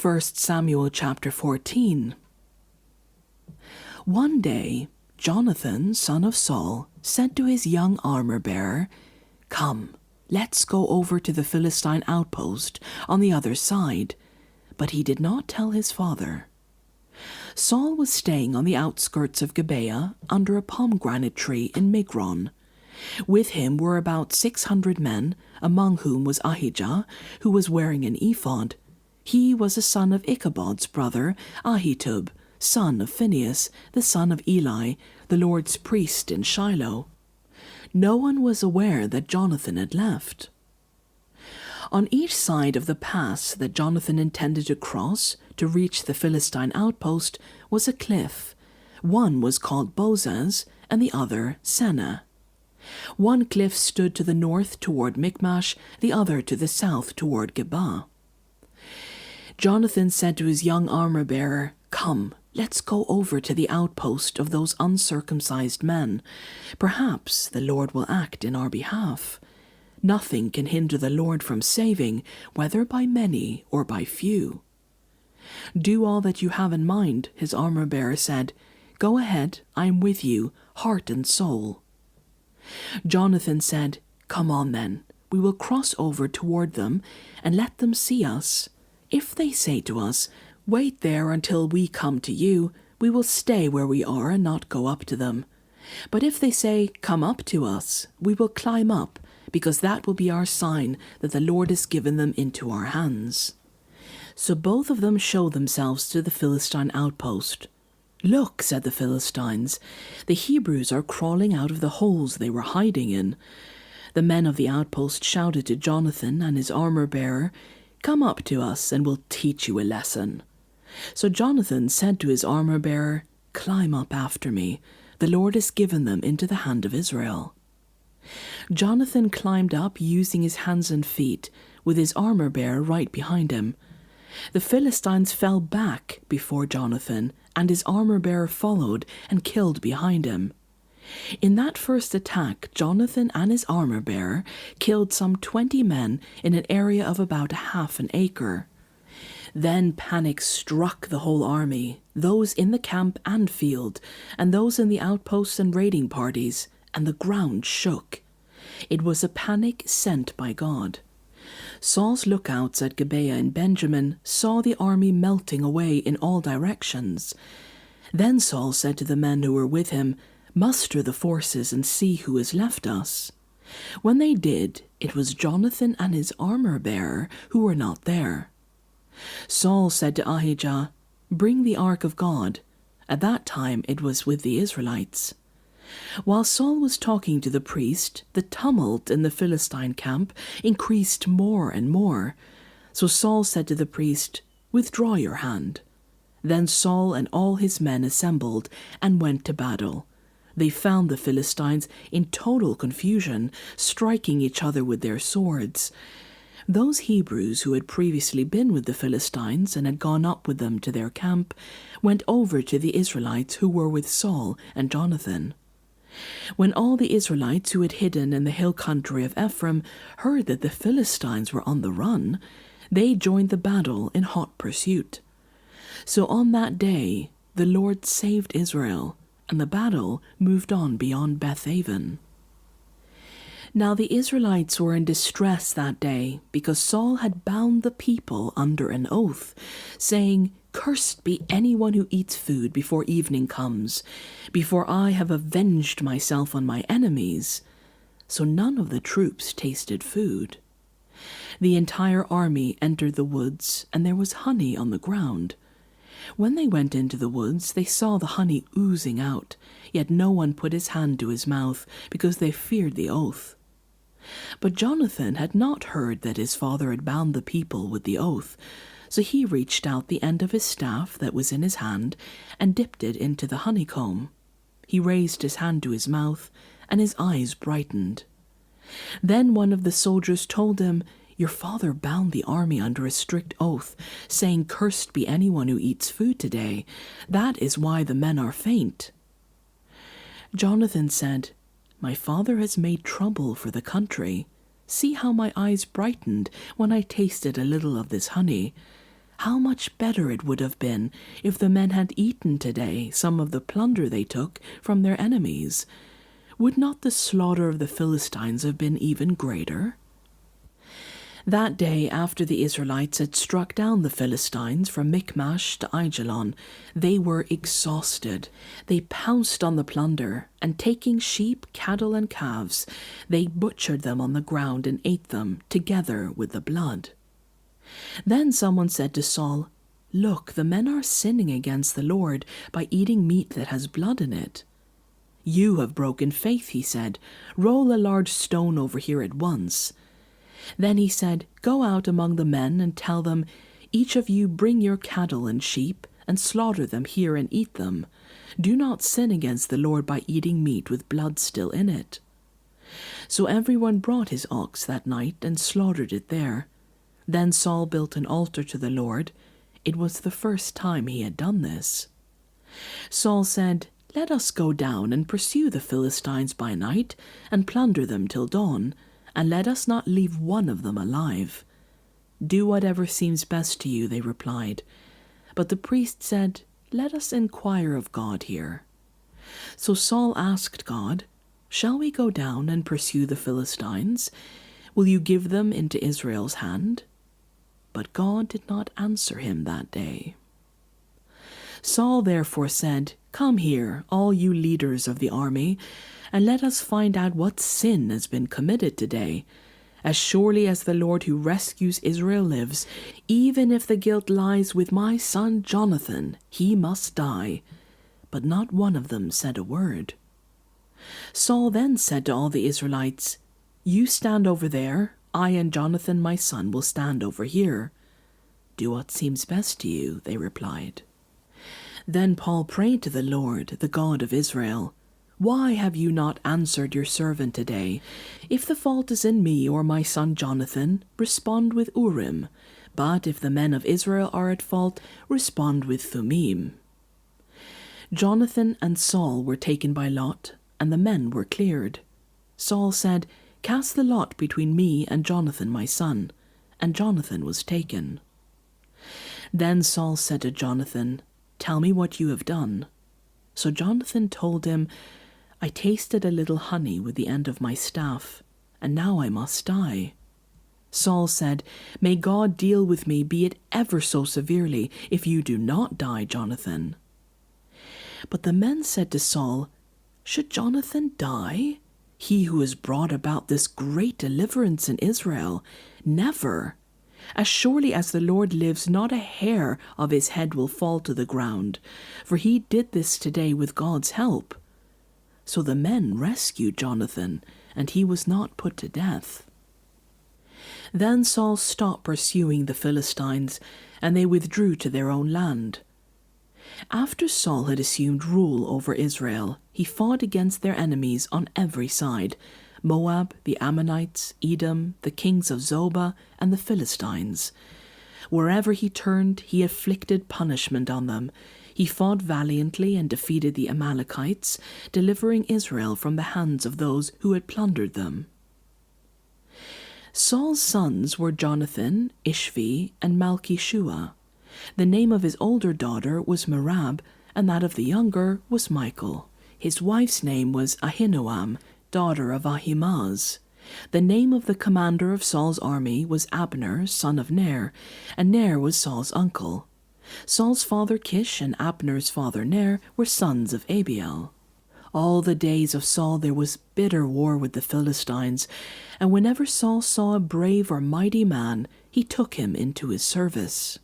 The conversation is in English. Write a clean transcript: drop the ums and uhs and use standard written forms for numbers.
1 Samuel chapter 14. One day, Jonathan, son of Saul, said to his young armor-bearer, "Come, let's go over to the Philistine outpost on the other side." But he did not tell his father. Saul was staying on the outskirts of Gibeah under a pomegranate tree in Migron. With him were about 600 men, among whom was Ahijah, who was wearing an ephod. He was a son of Ichabod's brother, Ahitub, son of Phinehas, the son of Eli, the Lord's priest in Shiloh. No one was aware that Jonathan had left. On each side of the pass that Jonathan intended to cross to reach the Philistine outpost was a cliff. One was called Bozez and the other Seneh. One cliff stood to the north toward Michmash, the other to the south toward Geba. Jonathan said to his young armor-bearer, "Come, let's go over to the outpost of those uncircumcised men. Perhaps the Lord will act in our behalf. Nothing can hinder the Lord from saving, whether by many or by few." "Do all that you have in mind," his armor-bearer said. "Go ahead, I am with you, heart and soul." Jonathan said, "Come on then, we will cross over toward them and let them see us. If they say to us, 'Wait there until we come to you,' we will stay where we are and not go up to them. But if they say, 'Come up to us,' we will climb up, because that will be our sign that the Lord has given them into our hands." So both of them showed themselves to the Philistine outpost. "Look," said the Philistines, "the Hebrews are crawling out of the holes they were hiding in." The men of the outpost shouted to Jonathan and his armor-bearer, "Come up to us and we'll teach you a lesson." So Jonathan said to his armor-bearer, "Climb up after me. The Lord has given them into the hand of Israel." Jonathan climbed up using his hands and feet, with his armor-bearer right behind him. The Philistines fell back before Jonathan, and his armor-bearer followed and killed behind him. In that first attack, Jonathan and his armor-bearer killed some 20 men in an area of about half an acre. Then panic struck the whole army, those in the camp and field, and those in the outposts and raiding parties, and the ground shook. It was a panic sent by God. Saul's lookouts at Gibeah in Benjamin saw the army melting away in all directions. Then Saul said to the men who were with him, "Muster the forces and see who has left us." When they did, it was Jonathan and his armor-bearer who were not there. Saul said to Ahijah, "Bring the ark of God." At that time it was with the Israelites. While Saul was talking to the priest, the tumult in the Philistine camp increased more and more. So Saul said to the priest, "Withdraw your hand." Then Saul and all his men assembled and went to battle. They found the Philistines in total confusion, striking each other with their swords. Those Hebrews who had previously been with the Philistines and had gone up with them to their camp went over to the Israelites who were with Saul and Jonathan. When all the Israelites who had hidden in the hill country of Ephraim heard that the Philistines were on the run, they joined the battle in hot pursuit. So on that day the Lord saved Israel, and the battle moved on beyond Bethaven. Now the Israelites were in distress that day, because Saul had bound the people under an oath, saying, "Cursed be anyone who eats food before evening comes, before I have avenged myself on my enemies." So none of the troops tasted food. The entire army entered the woods, and there was honey on the ground. When they went into the woods, they saw the honey oozing out, yet no one put his hand to his mouth, because they feared the oath. But Jonathan had not heard that his father had bound the people with the oath, so he reached out the end of his staff that was in his hand and dipped it into the honeycomb. He raised his hand to his mouth, and his eyes brightened. Then one of the soldiers told him, "Your father bound the army under a strict oath, saying, 'Cursed be anyone who eats food today.' That is why the men are faint." Jonathan said, "My father has made trouble for the country. See how my eyes brightened when I tasted a little of this honey. How much better it would have been if the men had eaten today some of the plunder they took from their enemies. Would not the slaughter of the Philistines have been even greater? That day, after the Israelites had struck down the Philistines from Michmash to Aijalon, they were exhausted. They pounced on the plunder, and taking sheep, cattle, and calves, they butchered them on the ground and ate them, together with the blood. Then someone said to Saul, "Look, the men are sinning against the Lord by eating meat that has blood in it." "You have broken faith," he said. "Roll a large stone over here at once." Then he said, "Go out among the men and tell them, 'Each of you bring your cattle and sheep, and slaughter them here and eat them. Do not sin against the Lord by eating meat with blood still in it.'" So everyone brought his ox that night and slaughtered it there. Then Saul built an altar to the Lord. It was the first time he had done this. Saul said, "Let us go down and pursue the Philistines by night and plunder them till dawn, and let us not leave one of them alive." "Do whatever seems best to you," they replied. But the priest said, "Let us inquire of God here." So Saul asked God, "Shall we go down and pursue the Philistines? Will you give them into Israel's hand?" But God did not answer him that day. Saul therefore said, "Come here, all you leaders of the army, and let us find out what sin has been committed today. As surely as the Lord who rescues Israel lives, even if the guilt lies with my son Jonathan, he must die." But not one of them said a word. Saul then said to all the Israelites, "You stand over there, I and Jonathan my son will stand over here." "Do what seems best to you," they replied. Then Paul prayed to the Lord, the God of Israel, "Why have you not answered your servant today? If the fault is in me or my son Jonathan, respond with Urim. But if the men of Israel are at fault, respond with Thummim." Jonathan and Saul were taken by lot, and the men were cleared. Saul said, "Cast the lot between me and Jonathan my son." And Jonathan was taken. Then Saul said to Jonathan, "Tell me what you have done." So Jonathan told him, "I tasted a little honey with the end of my staff, and now I must die." Saul said, "May God deal with me, be it ever so severely, if you do not die, Jonathan." But the men said to Saul, "Should Jonathan die? He who has brought about this great deliverance in Israel? Never! As surely as the Lord lives, not a hair of his head will fall to the ground, for he did this today with God's help." So the men rescued Jonathan, and he was not put to death. Then Saul stopped pursuing the Philistines, and they withdrew to their own land. After Saul had assumed rule over Israel, he fought against their enemies on every side: Moab, the Ammonites, Edom, the kings of Zobah, and the Philistines. Wherever he turned, he inflicted punishment on them. He fought valiantly and defeated the Amalekites, delivering Israel from the hands of those who had plundered them. Saul's sons were Jonathan, Ishvi, and Malchishua. The name of his older daughter was Merab, and that of the younger was Michal. His wife's name was Ahinoam, daughter of Ahimaaz. The name of the commander of Saul's army was Abner, son of Ner, and Ner was Saul's uncle. Saul's father Kish and Abner's father Ner were sons of Abiel. All the days of Saul there was bitter war with the Philistines, and whenever Saul saw a brave or mighty man, he took him into his service.